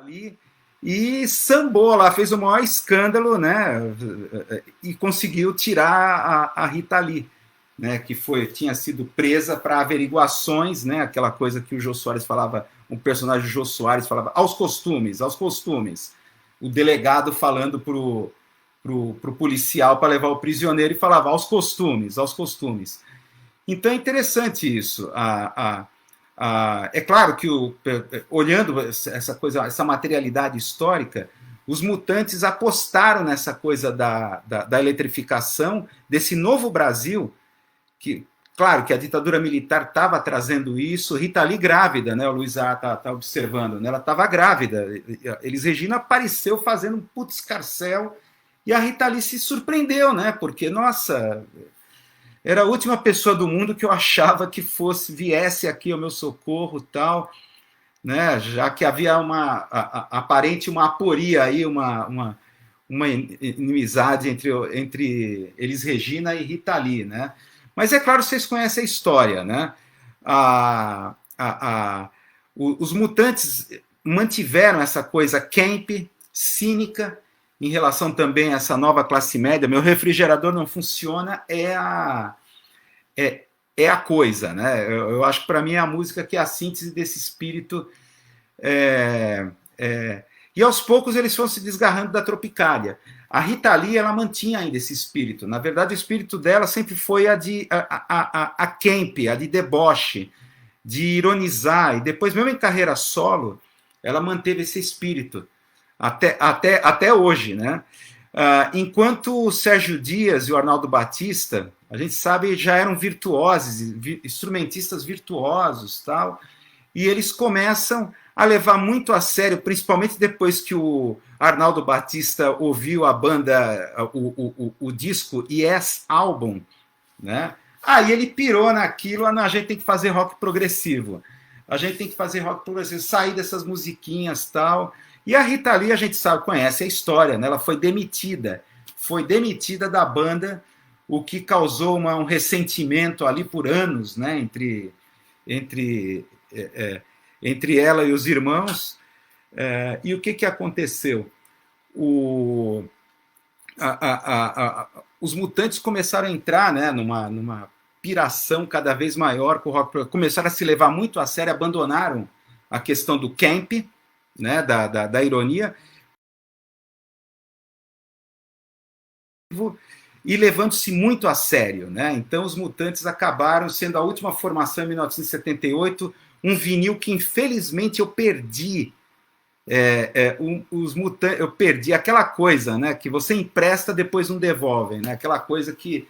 ali e sambou lá, fez o maior escândalo, né? E conseguiu tirar a Rita Lee, né? Que tinha sido presa para averiguações, né? Aquela coisa que o Jô Soares falava, um personagem do Jô Soares falava, aos costumes, aos costumes. O delegado falando pro policial para levar o prisioneiro e falava aos costumes, aos costumes. Então é interessante isso. É claro que, olhando essa coisa, essa materialidade histórica, os mutantes apostaram nessa coisa da eletrificação, desse novo Brasil, que, claro, que a ditadura militar estava trazendo isso. Rita Lee grávida, né? O Luiz está observando, né? Ela estava grávida. Elis Regina apareceu fazendo um puto escarcéu e a Rita Lee se surpreendeu, né? Porque, nossa, era a última pessoa do mundo que eu achava que viesse aqui ao meu socorro, tal, né? Já que havia aparente uma aporia aí, uma inimizade entre Elis Regina e Rita Lee, né? Mas é claro, vocês conhecem a história, né? Os mutantes mantiveram essa coisa camp, cínica, em relação também a essa nova classe média. Meu refrigerador não funciona, é a coisa, né? Eu acho que para mim é a música que é a síntese desse espírito. E aos poucos eles foram se desgarrando da Tropicália. A Rita Lee, ela mantinha ainda esse espírito. Na verdade, o espírito dela sempre foi a camp, a de deboche, de ironizar. E depois, mesmo em carreira solo, ela manteve esse espírito até hoje, né? Enquanto o Sérgio Dias e o Arnaldo Batista, a gente sabe, já eram virtuosos, instrumentistas virtuosos, tal, e eles começam a levar muito a sério, principalmente depois que o Arnaldo Batista ouviu a banda, o disco Yes Album, né? Aí ele pirou naquilo, a gente tem que fazer rock progressivo, sair dessas musiquinhas, tal. E a Rita Lee, a gente sabe, conhece a história, né? Ela foi demitida da banda, o que causou um ressentimento ali por anos, né? Entre ela e os irmãos. E o que aconteceu? Os mutantes começaram a entrar, né, numa piração cada vez maior com o rock, começaram a se levar muito a sério, abandonaram a questão do camp, né, da ironia, e levando-se muito a sério, né? Então os mutantes acabaram sendo a última formação em 1978, um vinil que infelizmente eu perdi. Os mutantes, eu perdi aquela coisa, né, que você empresta, depois não devolvem, né? Aquela coisa que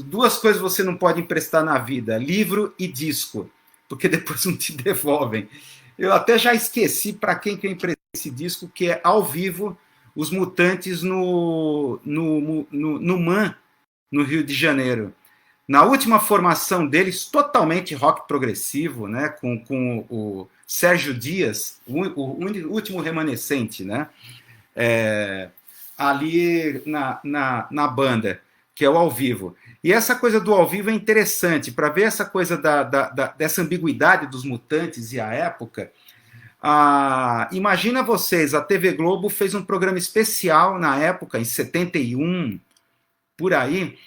duas coisas você não pode emprestar na vida: livro e disco, porque depois não te devolvem. Eu até já esqueci para quem que eu emprestei esse disco, que é ao vivo, os Mutantes no MAN, no Rio de Janeiro. Na última formação deles, totalmente rock progressivo, né, com o Sérgio Dias, o último remanescente, né, ali na banda, que é o ao vivo. E essa coisa do ao vivo é interessante, para ver essa coisa dessa ambiguidade dos mutantes e a época. Imagina vocês, a TV Globo fez um programa especial na época, em 71, por aí,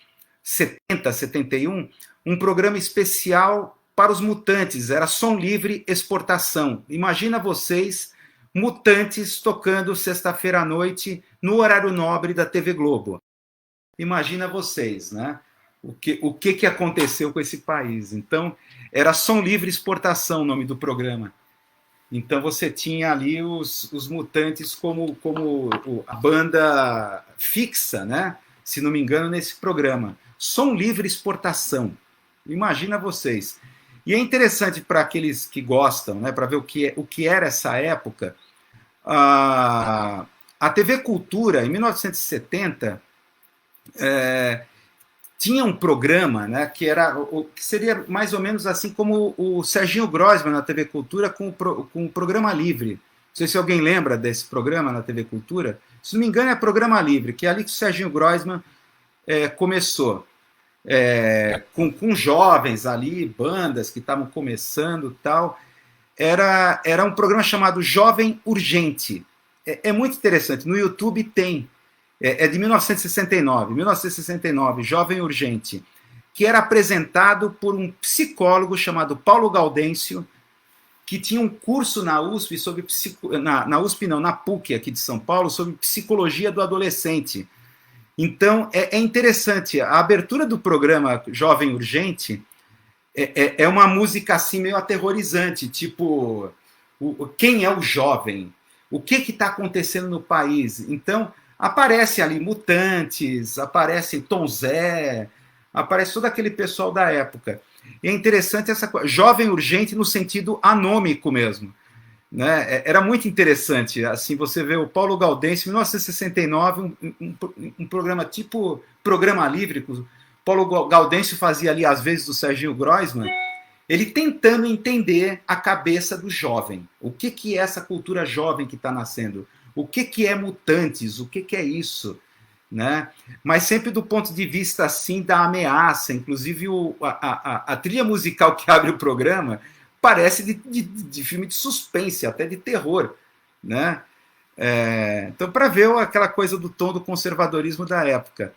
70, 71, um programa especial para os mutantes, era som livre exportação. Imagina vocês, mutantes, tocando sexta-feira à noite no horário nobre da TV Globo. Imagina vocês, né? O que aconteceu com esse país. Então, era som livre exportação o nome do programa. Então você tinha ali os mutantes como a banda fixa, né? Se não me engano, nesse programa. Som livre exportação. Imagina vocês. E é interessante para aqueles que gostam, né? Para ver o que era essa época. A TV Cultura, em 1970, tinha um programa, né, que seria mais ou menos assim como o Serginho Groisman na TV Cultura com o Programa Livre. Não sei se alguém lembra desse programa na TV Cultura. Se não me engano, é Programa Livre, que é ali que o Serginho Groisman começou. Com jovens ali, bandas que estavam começando e tal. era um programa chamado Jovem Urgente. É muito interessante. No YouTube tem. É de 1969, Jovem Urgente, que era apresentado por um psicólogo chamado Paulo Gaudêncio, que tinha um curso na USP sobre na PUC aqui de São Paulo, sobre psicologia do adolescente. Então, é interessante. A abertura do programa Jovem Urgente é uma música assim meio aterrorizante, tipo, quem é o jovem? O que está acontecendo no país? Então, aparece ali Mutantes, aparece Tom Zé, aparece todo aquele pessoal da época. E é interessante essa coisa, Jovem Urgente no sentido anômico mesmo. Né? Era muito interessante. Assim, você vê o Paulo Gaudêncio, em 1969, um programa tipo Programa Livre, que o Paulo Gaudêncio fazia ali, às vezes, do Serginho Groisman, ele tentando entender a cabeça do jovem. O que é essa cultura jovem que está nascendo? O que é Mutantes? O que é isso? Né? Mas sempre do ponto de vista assim da ameaça. Inclusive a trilha musical que abre o programa parece de filme de suspense, até de terror. Né? Então, para ver aquela coisa do tom do conservadorismo da época.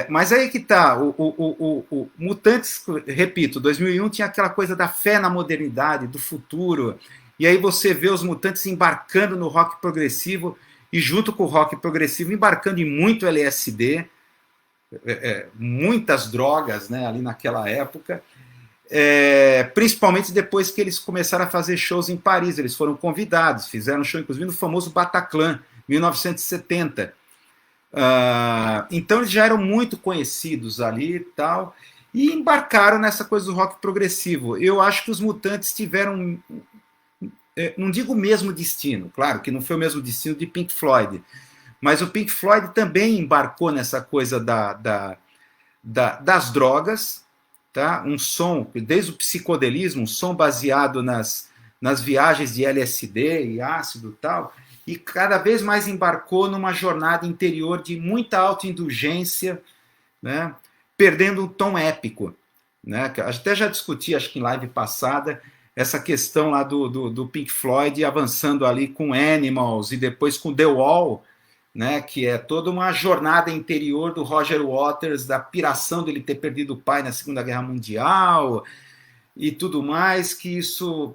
Mas aí que tá, o Mutantes, repito, 2001 tinha aquela coisa da fé na modernidade, do futuro, e aí você vê os Mutantes embarcando no rock progressivo, e junto com o rock progressivo embarcando em muito LSD, muitas drogas, né, ali naquela época, principalmente depois que eles começaram a fazer shows em Paris. Eles foram convidados, fizeram um show inclusive no famoso Bataclan, 1970. Então eles já eram muito conhecidos ali e tal, e embarcaram nessa coisa do rock progressivo. Eu acho que os Mutantes tiveram, não digo o mesmo destino, claro que não foi o mesmo destino de Pink Floyd, mas o Pink Floyd também embarcou nessa coisa das drogas, tá? Um som, desde o psicodelismo, um som baseado nas viagens de LSD e ácido e tal, e cada vez mais embarcou numa jornada interior de muita autoindulgência, né? Perdendo um tom épico. Né? Até já discuti, acho que em live passada, essa questão lá do Pink Floyd avançando ali com Animals e depois com The Wall, né? Que é toda uma jornada interior do Roger Waters, da piração dele ter perdido o pai na Segunda Guerra Mundial e tudo mais, que isso...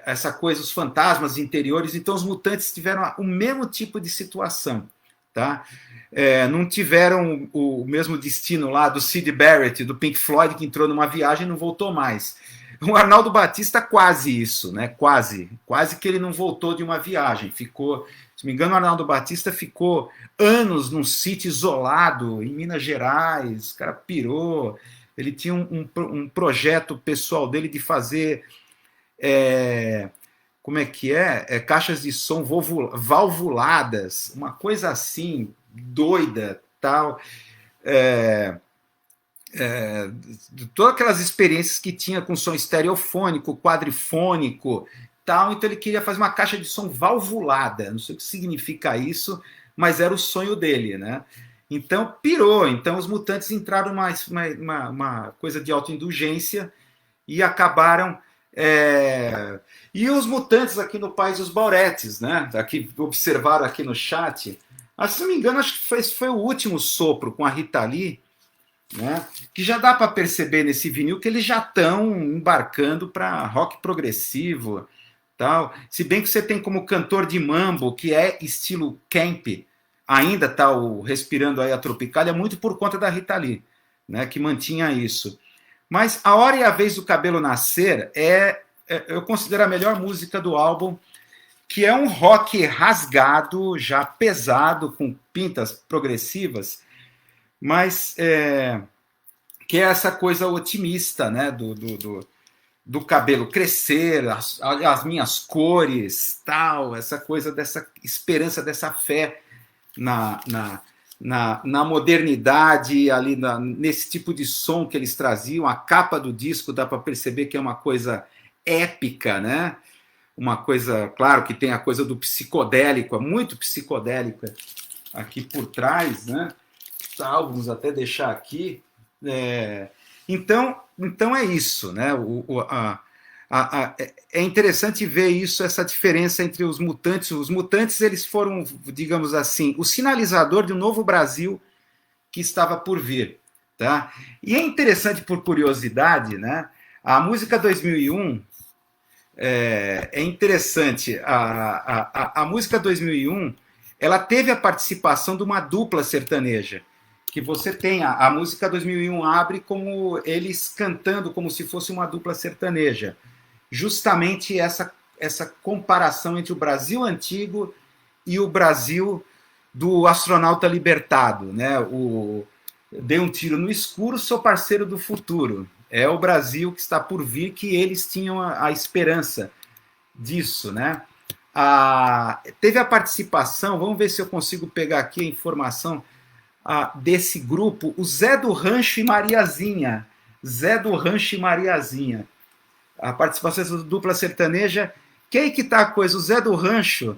essa coisa, os fantasmas interiores. Então os Mutantes tiveram o mesmo tipo de situação, tá? Não tiveram o mesmo destino lá do Syd Barrett, do Pink Floyd, que entrou numa viagem e não voltou mais. O Arnaldo Batista quase isso, né? Quase que ele não voltou de uma viagem. Ficou, se não me engano, o Arnaldo Batista ficou anos num sítio isolado em Minas Gerais. O cara pirou. Ele tinha um projeto pessoal dele de fazer como é que caixas de som valvuladas, uma coisa assim, doida, tal. Todas aquelas experiências que tinha com som estereofônico, quadrifônico, tal. Então ele queria fazer uma caixa de som valvulada, não sei o que significa isso, mas era o sonho dele, né? Então pirou. Então os Mutantes entraram uma coisa de autoindulgência e acabaram... E os Mutantes aqui no País dos Bauretes, né? Aqui, observaram aqui no chat. Se não me engano, acho que foi o último sopro com a Rita Lee, né? Que já dá para perceber nesse vinil que eles já estão embarcando para rock progressivo, tal. Se bem que você tem como cantor de mambo, que é estilo camp, ainda está respirando aí a Tropicália, muito por conta da Rita Lee, né? Que mantinha isso. Mas A Hora e a Vez do Cabelo Nascer eu considero a melhor música do álbum, que é um rock rasgado, já pesado, com pintas progressivas, mas que é essa coisa otimista, né, do cabelo crescer, as minhas cores, tal, essa coisa dessa esperança, dessa fé na modernidade, ali nesse tipo de som que eles traziam. A capa do disco dá para perceber que é uma coisa épica, né? Uma coisa, claro, que tem a coisa do psicodélico, muito psicodélica aqui por trás, né? Vamos até deixar aqui. Então é isso, né? É interessante ver isso, essa diferença entre os Mutantes. Os Mutantes, eles foram, digamos assim, o sinalizador de um novo Brasil que estava por vir. Tá? E é interessante, por curiosidade, né? A música 2001 é interessante. A música 2001 ela teve a participação de uma dupla sertaneja. Que você tem a música 2001 abre como eles cantando como se fosse uma dupla sertaneja. Justamente essa comparação entre o Brasil antigo e o Brasil do astronauta libertado, né? O dei um tiro no escuro, sou parceiro do futuro. É o Brasil que está por vir, que eles tinham a esperança disso, né? Teve a participação, vamos ver se eu consigo pegar aqui a informação desse grupo, o Zé do Rancho e Mariazinha. Zé do Rancho e Mariazinha. A participação dessa dupla sertaneja. Que aí que tá a coisa, o Zé do Rancho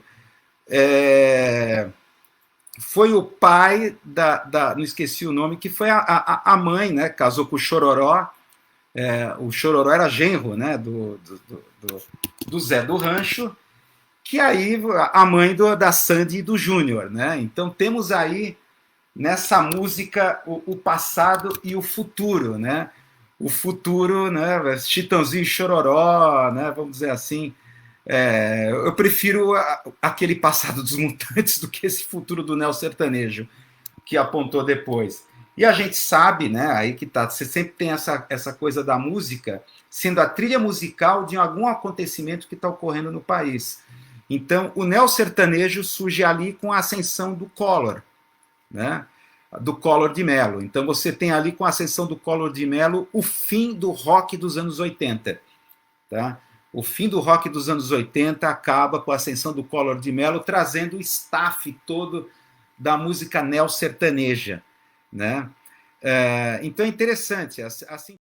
foi o pai não esqueci o nome, que foi a mãe, né? Casou com o Chororó. O Chororó era genro, né? Do Zé do Rancho, que aí a mãe da Sandy e do Júnior, né? Então temos aí nessa música o passado e o futuro, né? O futuro, né? Chitãozinho e Chororó, né? Vamos dizer assim. Eu prefiro aquele passado dos Mutantes do que esse futuro do neo sertanejo que apontou depois. E a gente sabe, né? Aí que tá. Você sempre tem essa coisa da música sendo a trilha musical de algum acontecimento que está ocorrendo no país. Então, o neo sertanejo surge ali com a ascensão do Collor, né? Do Collor de Mello. Então, você tem ali com a ascensão do Collor de Mello o fim do rock dos anos 80. Tá? O fim do rock dos anos 80 acaba com a ascensão do Collor de Mello, trazendo o staff todo da música neo-sertaneja. Né? Então é interessante. Assim